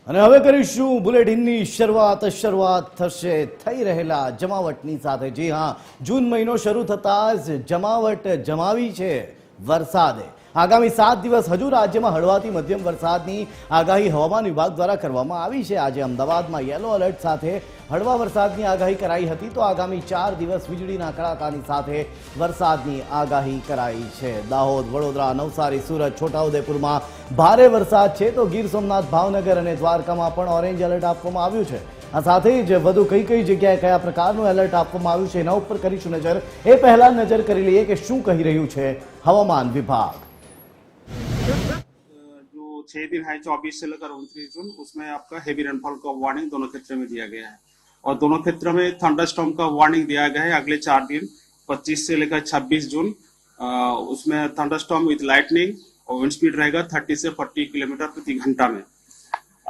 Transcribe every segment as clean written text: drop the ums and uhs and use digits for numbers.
અને હવે કરીશું બુલેટિનની શરૂઆત થશે થઈ રહેલા જમાવટની સાથે। જી હા, જૂન મહિનો શરૂ થતાં જ જમાવટ જમાવી છે વરસાદે। આગામી 7 દિવસ હજુ રાજ્યમાં હળવાથી મધ્યમ વરસાદની આગાહી હવામાન વિભાગ દ્વારા કરવામાં આવી છે। આજે અમદાવાદમાં યલો એલર્ટ સાથે હળવા વરસાદની આગાહી કરાઈ હતી, તો આગામી 4 દિવસ વીજળીના કડાકાની સાથે વરસાદની આગાહી કરાઈ છે। દાહોદ, વડોદરા, નવસારી, સુરત, છોટાઉદેપુરમાં ભારે વરસાદ છે, તો ગીર સોમનાથ, ભાવનગર અને દ્વારકામાં પણ ઓરેન્જ એલર્ટ આપવામાં આવ્યું છે। આ સાથે જ વધુ કઈ જગ્યાએ કયા પ્રકારનું એલર્ટ આપવામાં આવ્યું છે એના ઉપર કરીશું નજર। એ પહેલા નજર કરી લઈએ કે શું કહી રહ્યું છે હવામાન વિભાગ। जो 6 दिन है 24 से लेकर 29 जून, उसमें आपका हेवी रेनफॉल का वार्निंग दोनों क्षेत्र में दिया गया है और दोनों क्षेत्र में थंडरस्टॉर्म का वार्निंग दिया गया है अगले 4 दिन 25 से लेकर 26 जून। उसमें थंडरस्टॉर्म विद लाइटनिंग और विंड स्पीड रहेगा 30 से 40 किलोमीटर प्रति घंटा में।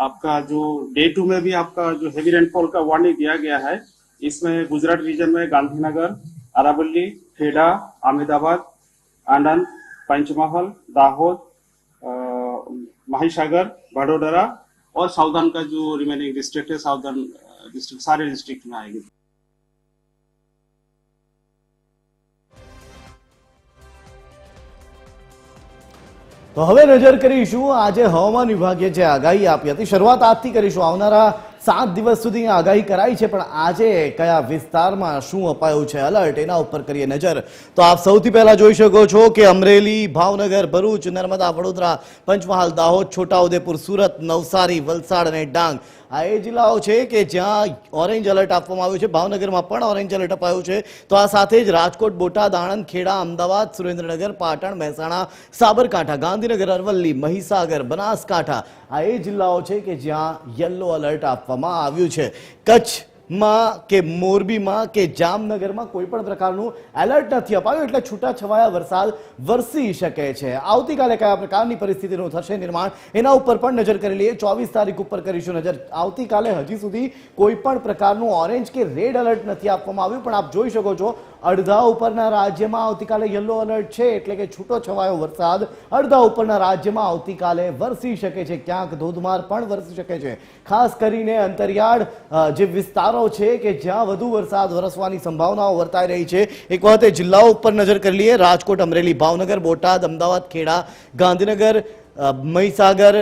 आपका जो डे 2 में भी आपका जो हेवी रेनफॉल का वार्निंग दिया गया है, इसमें गुजरात रीजन में गांधीनगर, अरावली, खेड़ा, अहमदाबाद, आनंद, पंचमहल, दाहोद, महिसागर, वडोदरा और साउदर्न का जो रिमेनिंग डिस्ट्रिक्ट है, साउदर्न डिस्ट्रिक्ट सारे डिस्ट्रिक्ट में आएगी। તો હવે નજર કરીશું આજે હવામાન વિભાગે જે આગાહી આપી હતી। શરૂઆત આજથી કરીશું। આવનારા 7 દિવસ સુધી આગાહી કરાઈ છે, પણ આજે કયા વિસ્તારમાં શું અપાયું છે એલર્ટ એના ઉપર કરીએ નજર। તો આપ સૌથી પહેલા જોઈ શકો છો કે અમરેલી, ભાવનગર, ભરૂચ, નર્મદા, વડોદરા, પંચમહાલ, દાહોદ, છોટાઉદેપુર, સુરત, નવસારી, વલસાડ અને ડાંગ આ એ જિલ્લાઓ છે કે જ્યાં ઓરેન્જ એલર્ટ આપવામાં આવ્યું છે। ભાવનગરમાં પણ ઓરેન્જ એલર્ટ અપાયું છે। તો આ સાથે જ રાજકોટ, બોટાદ, આણંદ, ખેડા, અમદાવાદ, સુરેન્દ્રનગર, પાટણ, મહેસાણા, સાબરકાંઠા, ગાંધીનગર, અરવલ્લી, મહીસાગર, બનાસકાંઠા આ એ જિલ્લાઓ છે કે જ્યાં યલો એલર્ટ આપવામાં આવ્યું છે। કચ્છમાં કે મોરબીમાં કે જામનગરમાં કોઈ પણ પ્રકારનું એલર્ટ નથી અપાયું, એટલે છૂટાછવાયા વરસાદ વરસી શકે છે। આવતીકાલે કયા પ્રકારની પરિસ્થિતિનું થશે નિર્માણ એના ઉપર પણ નજર કરી લઈએ। 24 તારીખ ઉપર કરીશું નજર। આવતીકાલે હજી સુધી કોઈ પણ પ્રકારનું ઓરેન્જ કે રેડ એલર્ટ નથી આપવામાં આવ્યું, પણ આપ જોઈ શકો છો અડધા ઉપરના રાજ્યમાં આવતીકાલે યલો એલર્ટ છે, એટલે કે છૂટો છવાયો વરસાદ અડધા ઉપરના રાજ્યમાં આવતીકાલે વરસી શકે છે, ક્યાંક ધોધમાર પણ વરસી શકે છે। ખાસ કરીને અંતરિયાળ જે વિસ્તારો છે કે જ્યાં વધુ વરસાદ વરસવાની સંભાવનાઓ વર્તાઈ રહી છે। એક વખતે જિલ્લાઓ ઉપર નજર કરી લઈએ। રાજકોટ, અમરેલી, ભાવનગર, બોટાદ, અમદાવાદ, ખેડા, ગાંધીનગર, મહીસાગર,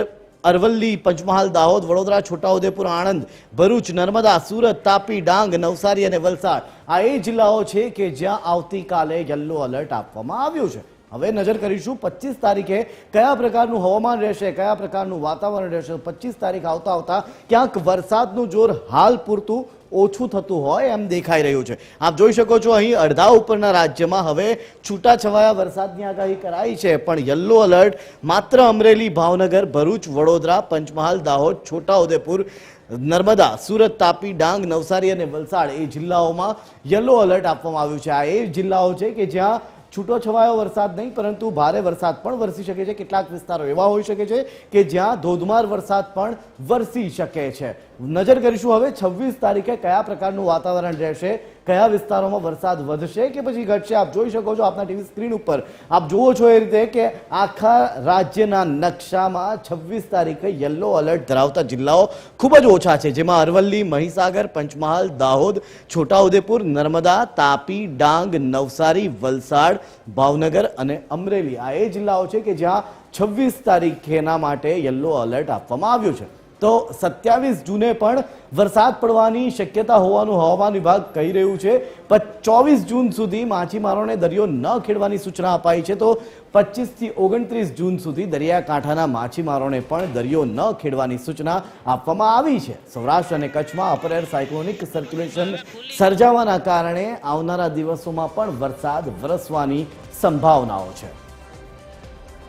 અરવલ્લી, પંચમહાલ, દાહોદ, વડોદરા, છોટાઉદેપુર, આણંદ, ભરૂચ, નર્મદા, સુરત, તાપી, ડાંગ, નવસારી અને વલસાડ આ એ જિલ્લાઓ છે કે જ્યાં આવતીકાલે યલો એલર્ટ આપવામાં આવ્યું છે। હવે નજર કરીશું 25 તારીખે કયા પ્રકારનું હવામાન રહેશે, કયા પ્રકારનું વાતાવરણ રહેશે। 25 તારીખ આવતા ક્યાંક વરસાદનું જોર હાલ પૂરતું ઓછું થતું હોય એમ દેખાઈ રહ્યું છે। આપ જોઈ શકો છો અહીં અડધા ઉપરના રાજ્યમાં હવે છૂટાછવાયા વરસાદની આગાહી કરાઈ છે, પણ યલો એલર્ટ માત્ર અમરેલી, ભાવનગર, ભરૂચ, વડોદરા, પંચમહાલ, દાહોદ, છોટાઉદેપુર, નર્મદા, સુરત, તાપી, ડાંગ, નવસારી અને વલસાડ એ જિલ્લાઓમાં યલો એલર્ટ આપવામાં આવ્યું છે। આ એ જિલ્લાઓ છે કે જ્યાં છૂટો છવાયો વરસાદ નહીં પરંતુ ભારે વરસાદ પણ વરસી શકે છે। કેટલાક વિસ્તારો એવા હોઈ શકે છે કે જ્યાં ધોધમાર વરસાદ પણ વરસી શકે છે। નજર કરીશું હવે 26 તારીખે કયા પ્રકારનું વાતાવરણ રહેશે, કયા વિસ્તારોમાં વરસાદ વધશે કે પછી ઘટશે। આપ જોઈ શકો છો આપના ટીવી સ્ક્રીન ઉપર આપ જુઓ છો એ રીતે કે આખા રાજ્યના નકશામાં 26 તારીખે યલો એલર્ટ ધરાવતા જિલ્લાઓ ખૂબ જ ઓછા છે, જેમાં અરવલ્લી, મહીસાગર, પંચમહાલ, દાહોદ, છોટાઉદેપુર, નર્મદા, તાપી, ડાંગ, નવસારી, વલસાડ, ભાવનગર અને અમરેલી આ એ જિલ્લાઓ છે કે જ્યાં 26 તારીખેના માટે યલો એલર્ટ આપવામાં આવ્યું છે। તો 27 જૂને પણ વરસાદ પડવાની શક્યતા હોવાનું હવામાન વિભાગ કહી રહ્યું છે। 24 જૂન સુધી માછીમારોને દરિયો ન ખેડવાની સૂચના અપાઈ છે, તો 25 થી 29 જૂન સુધી દરિયાકાંઠાના માછીમારોને પણ દરિયો ન ખેડવાની સૂચના આપવામાં આવી છે। સૌરાષ્ટ્ર અને કચ્છમાં અપર એર સાયક્લોનિક સર્ક્યુલેશન સર્જાવાના કારણે આવનારા દિવસોમાં પણ વરસાદ વરસવાની સંભાવનાઓ છે।